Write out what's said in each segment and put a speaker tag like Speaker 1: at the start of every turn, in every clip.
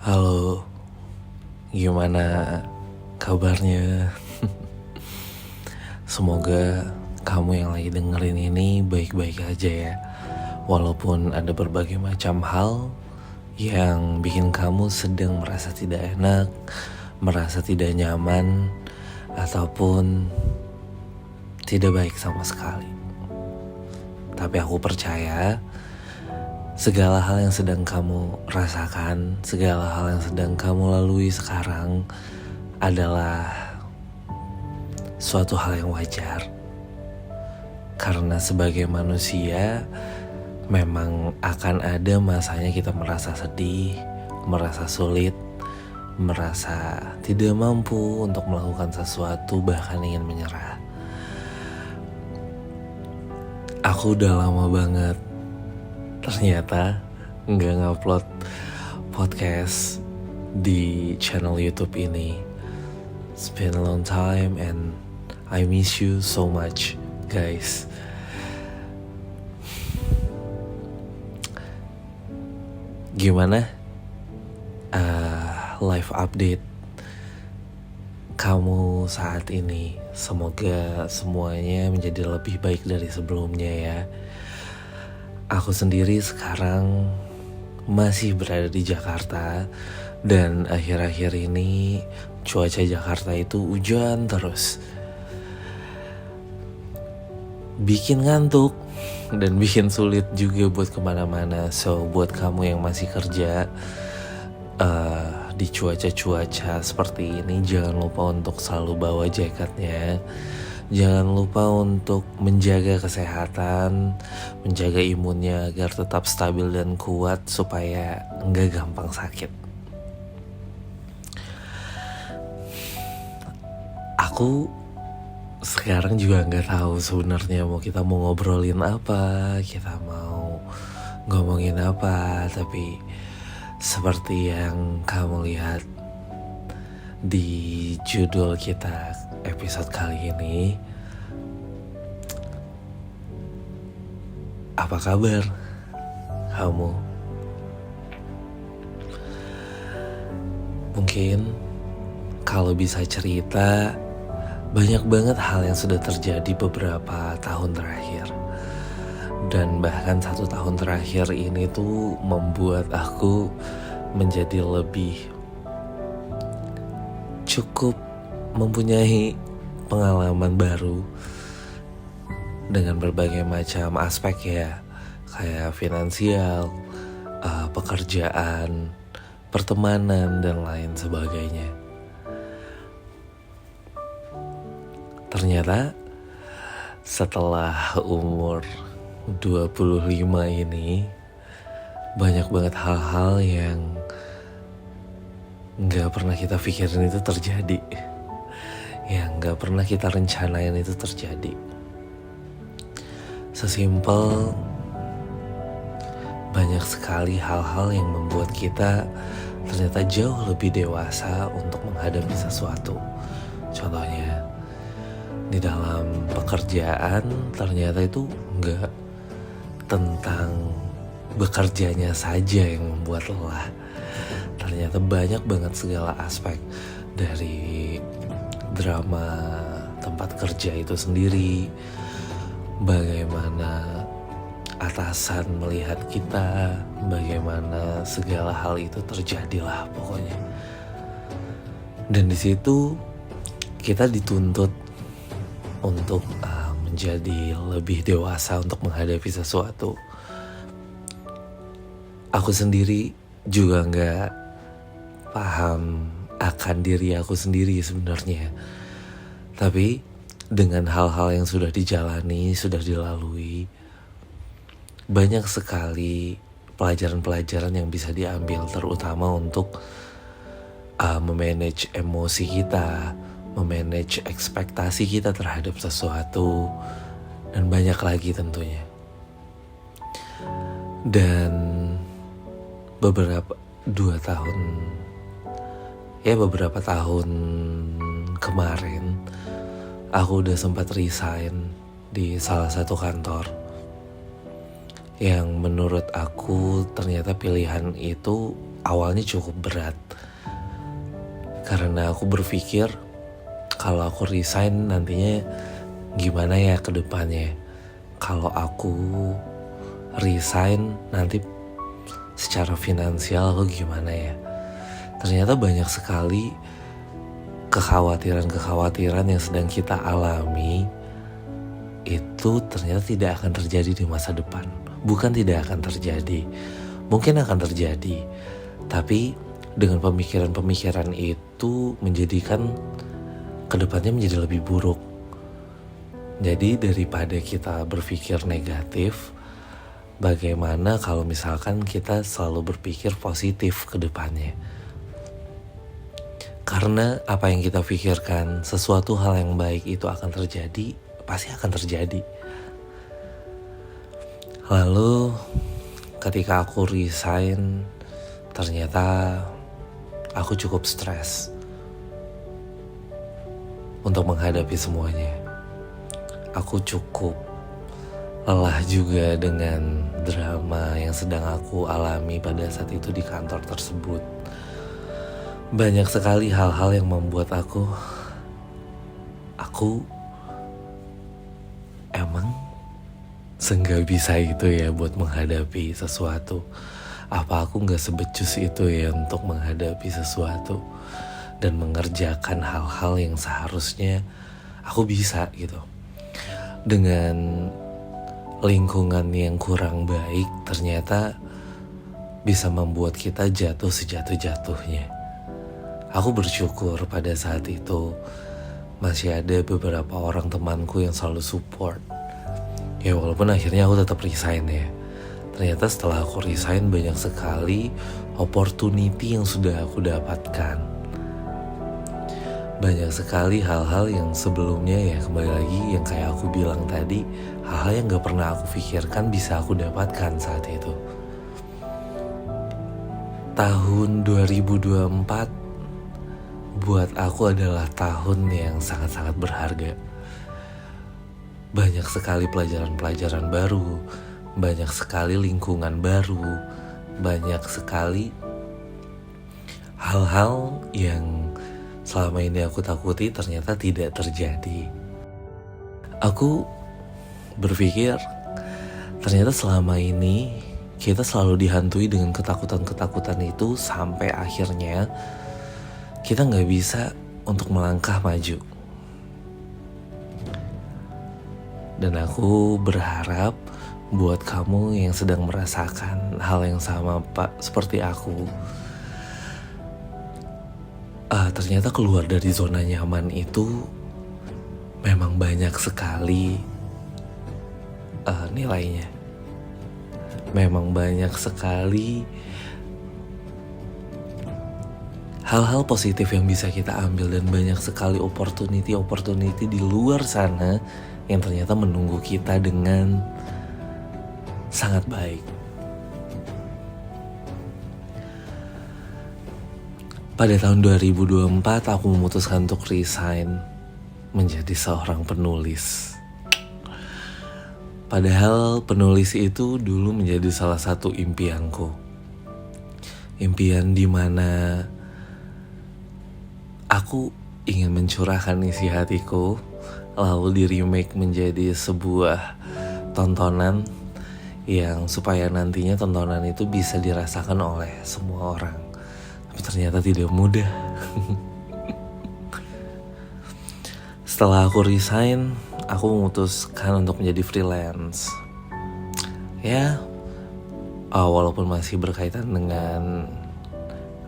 Speaker 1: Halo, gimana kabarnya? Semoga kamu yang lagi dengerin ini baik-baik aja ya. Walaupun ada berbagai macam hal yang bikin kamu sedang merasa tidak enak, merasa tidak nyaman, ataupun tidak baik sama sekali. Tapi aku percaya segala hal yang sedang kamu rasakan, segala hal yang sedang kamu lalui sekarang adalah suatu hal yang wajar. Karena sebagai manusia, memang akan ada masanya kita merasa sedih, merasa sulit, merasa tidak mampu untuk melakukan sesuatu, bahkan ingin menyerah. Aku udah lama banget ternyata nggak ngupload podcast di channel YouTube ini. It's been a long time and I miss you so much, guys. Gimana live update kamu saat ini? Semoga semuanya menjadi lebih baik dari sebelumnya ya. Aku sendiri sekarang masih berada di Jakarta, dan akhir-akhir ini cuaca Jakarta itu hujan terus, bikin ngantuk dan bikin sulit juga buat kemana-mana. So buat kamu yang masih kerja di cuaca-cuaca seperti ini, jangan lupa untuk selalu bawa jaketnya. Jangan lupa untuk menjaga kesehatan, menjaga imunnya agar tetap stabil dan kuat supaya nggak gampang sakit. Aku sekarang juga nggak tahu sebenarnya kita mau ngobrolin apa, kita mau ngomongin apa, tapi seperti yang kamu lihat di judul kita episode kali ini, apa kabar kamu? Mungkin kalau bisa cerita, banyak banget hal yang sudah terjadi beberapa tahun terakhir. Dan bahkan 1 tahun terakhir ini tuh membuat aku menjadi lebih cukup mempunyai pengalaman baru dengan berbagai macam aspek ya, kayak finansial, pekerjaan, pertemanan, dan lain sebagainya. Ternyata setelah umur 25 ini, banyak banget hal-hal yang gak pernah kita pikirin itu terjadi, yang gak pernah kita rencanain itu terjadi. Sesimpel banyak sekali hal-hal yang membuat kita ternyata jauh lebih dewasa untuk menghadapi sesuatu. Contohnya di dalam pekerjaan, ternyata itu gak tentang bekerjanya saja yang membuat lelah. Ternyata banyak banget segala aspek, dari drama tempat kerja itu sendiri, bagaimana atasan melihat kita, bagaimana segala hal itu terjadilah pokoknya. Dan di situ kita dituntut untuk menjadi lebih dewasa untuk menghadapi sesuatu. Aku sendiri juga gak paham akan diri aku sendiri sebenarnya. Tapi dengan hal-hal yang sudah dijalani, sudah dilalui, banyak sekali pelajaran-pelajaran yang bisa diambil, terutama untuk memanage emosi kita, memanage ekspektasi kita terhadap sesuatu, dan banyak lagi tentunya. Dan beberapa tahun kemarin, aku udah sempat resign di salah satu kantor yang menurut aku ternyata pilihan itu awalnya cukup berat. Karena aku berpikir kalau aku resign nantinya gimana ya ke depannya. Kalau aku resign nanti secara finansial aku gimana ya. Ternyata banyak sekali kekhawatiran-kekhawatiran yang sedang kita alami itu ternyata tidak akan terjadi di masa depan. Bukan tidak akan terjadi, mungkin akan terjadi, tapi dengan pemikiran-pemikiran itu menjadikan kedepannya menjadi lebih buruk. Jadi daripada kita berpikir negatif, bagaimana kalau misalkan kita selalu berpikir positif ke depannya. Karena apa yang kita pikirkan, sesuatu hal yang baik itu akan terjadi, pasti akan terjadi. Lalu ketika aku resign, ternyata aku cukup stres untuk menghadapi semuanya. Aku cukup lelah juga dengan drama yang sedang aku alami pada saat itu di kantor tersebut. Banyak sekali hal-hal yang membuat aku emang senggak bisa itu ya buat menghadapi sesuatu. Apa aku gak sebecus itu ya untuk menghadapi sesuatu dan mengerjakan hal-hal yang seharusnya aku bisa gitu. Dengan lingkungan yang kurang baik ternyata bisa membuat kita jatuh sejatuh-jatuhnya. Aku bersyukur pada saat itu masih ada beberapa orang temanku yang selalu support. Ya walaupun akhirnya aku tetap resign ya. Ternyata setelah aku resign banyak sekali opportunity yang sudah aku dapatkan. Banyak sekali hal-hal yang sebelumnya ya kembali lagi yang kayak aku bilang tadi, hal-hal yang gak pernah aku pikirkan bisa aku dapatkan saat itu. Tahun 2024 buat aku adalah tahun yang sangat-sangat berharga. Banyak sekali pelajaran-pelajaran baru, banyak sekali lingkungan baru, banyak sekali hal-hal yang selama ini aku takuti ternyata tidak terjadi. Aku berpikir ternyata selama ini kita selalu dihantui dengan ketakutan-ketakutan itu sampai akhirnya kita gak bisa untuk melangkah maju. Dan aku berharap buat kamu yang sedang merasakan hal yang sama seperti aku, ternyata keluar dari zona nyaman itu memang banyak sekali nilainya. Memang banyak sekali hal-hal positif yang bisa kita ambil dan banyak sekali opportunity di luar sana yang ternyata menunggu kita dengan sangat baik. Pada tahun 2024 aku memutuskan untuk resign menjadi seorang penulis. Padahal penulis itu dulu menjadi salah satu impianku. Impian di mana aku ingin mencurahkan isi hatiku, lalu di-remake menjadi sebuah tontonan yang supaya nantinya tontonan itu bisa dirasakan oleh semua orang. Tapi ternyata tidak mudah. Setelah aku resign, aku memutuskan untuk menjadi freelance. Ya, walaupun masih berkaitan dengan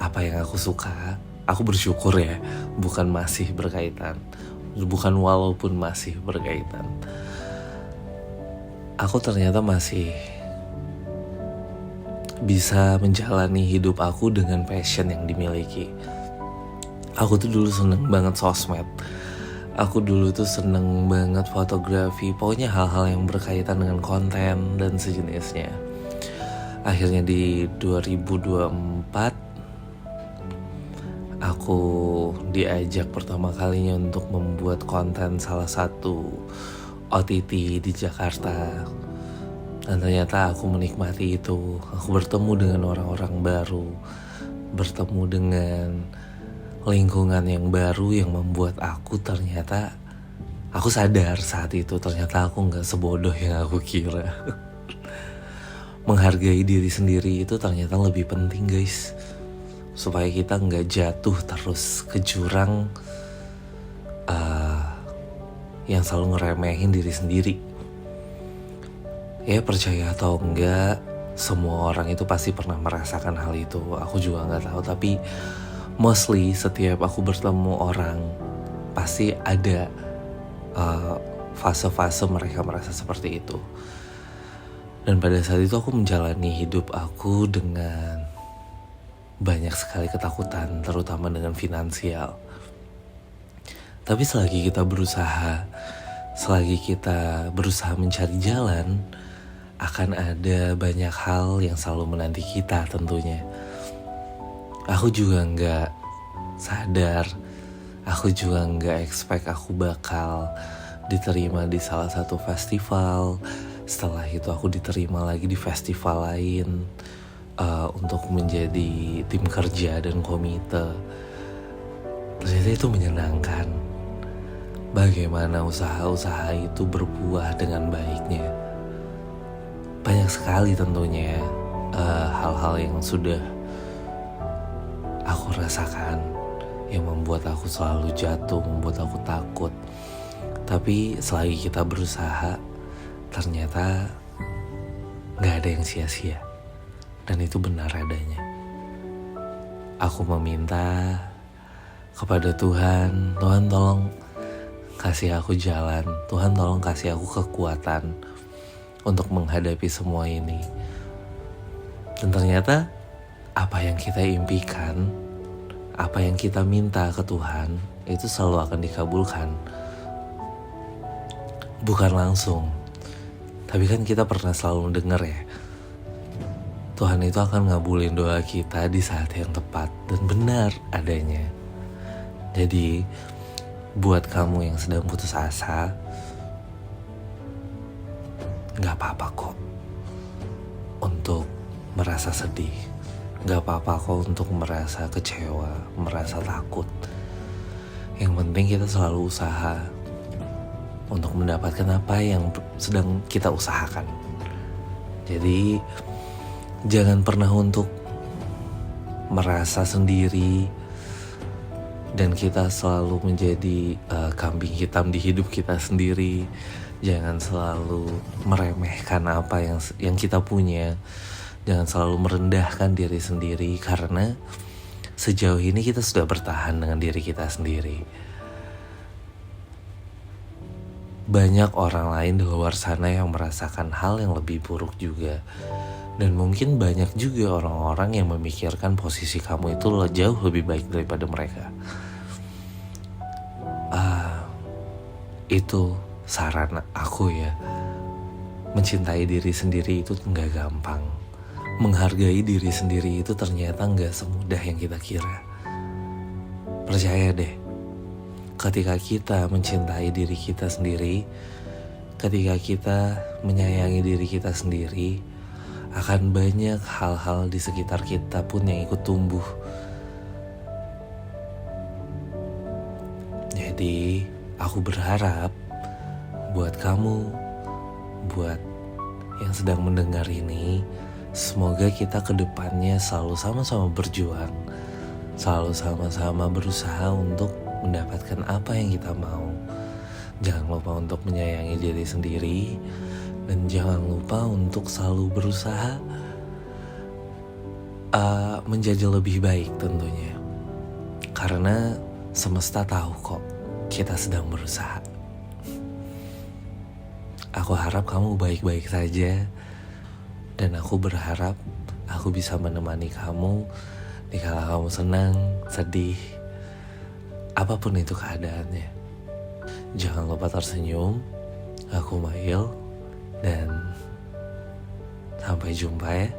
Speaker 1: apa yang aku suka, aku bersyukur ya, bukan masih berkaitan, bukan walaupun masih berkaitan. Aku ternyata masih bisa menjalani hidup aku dengan passion yang dimiliki. Aku tuh dulu seneng banget sosmed. Aku dulu tuh seneng banget fotografi. Pokoknya hal-hal yang berkaitan dengan konten dan sejenisnya. Akhirnya di 2024 aku diajak pertama kalinya untuk membuat konten salah satu OTT di Jakarta. Dan ternyata aku menikmati itu. Aku bertemu dengan orang-orang baru, bertemu dengan lingkungan yang baru yang membuat aku ternyata, aku sadar saat itu ternyata aku gak sebodoh yang aku kira. Menghargai diri sendiri itu ternyata lebih penting guys, supaya kita gak jatuh terus ke jurang yang selalu ngeremehin diri sendiri. Ya percaya atau enggak, semua orang itu pasti pernah merasakan hal itu. Aku juga gak tahu, tapi mostly setiap aku bertemu orang pasti ada fase-fase mereka merasa seperti itu. Dan pada saat itu aku menjalani hidup aku dengan banyak sekali ketakutan, terutama dengan finansial. Tapi selagi kita berusaha mencari jalan, akan ada banyak hal yang selalu menanti kita tentunya. Aku juga gak sadar, aku juga gak expect aku bakal diterima di salah satu festival. Setelah itu aku diterima lagi di festival lain untuk menjadi tim kerja dan komite. Ternyata itu menyenangkan. Bagaimana usaha-usaha itu berbuah dengan baiknya. Banyak sekali tentunya hal-hal yang sudah aku rasakan yang membuat aku selalu jatuh, membuat aku takut. Tapi selagi kita berusaha, ternyata gak ada yang sia-sia. Dan itu benar adanya. Aku meminta kepada Tuhan, Tuhan tolong kasih aku jalan, Tuhan tolong kasih aku kekuatan untuk menghadapi semua ini. Dan ternyata apa yang kita impikan, apa yang kita minta ke Tuhan, itu selalu akan dikabulkan. Bukan langsung, tapi kan kita pernah selalu mendengar ya, Tuhan itu akan ngabulin doa kita di saat yang tepat. Dan benar adanya. Jadi buat kamu yang sedang putus asa, gak apa-apa kok untuk merasa sedih, gak apa-apa kok untuk merasa kecewa, merasa takut. Yang penting kita selalu usaha untuk mendapatkan apa yang sedang kita usahakan. Jadi jangan pernah untuk merasa sendiri dan kita selalu menjadi kambing hitam di hidup kita sendiri. Jangan selalu meremehkan apa yang kita punya. Jangan selalu merendahkan diri sendiri, karena sejauh ini kita sudah bertahan dengan diri kita sendiri. Banyak orang lain di luar sana yang merasakan hal yang lebih buruk juga. Dan mungkin banyak juga orang-orang yang memikirkan posisi kamu itu jauh lebih baik daripada mereka. Itu saran aku ya. Mencintai diri sendiri itu gak gampang. Menghargai diri sendiri itu ternyata gak semudah yang kita kira. Percaya deh, ketika kita mencintai diri kita sendiri, ketika kita menyayangi diri kita sendiri, akan banyak hal-hal di sekitar kita pun yang ikut tumbuh. Jadi aku berharap buat kamu, buat yang sedang mendengar ini, semoga kita ke depannya selalu sama-sama berjuang, selalu sama-sama berusaha untuk mendapatkan apa yang kita mau. Jangan lupa untuk menyayangi diri sendiri, dan jangan lupa untuk selalu berusaha menjadi lebih baik tentunya. Karena semesta tahu kok kita sedang berusaha. Aku harap kamu baik-baik saja, dan aku berharap aku bisa menemani kamu dikala kamu senang, sedih, apapun itu keadaannya. Jangan lupa tersenyum. Aku Mail, dan sampai jumpa ya.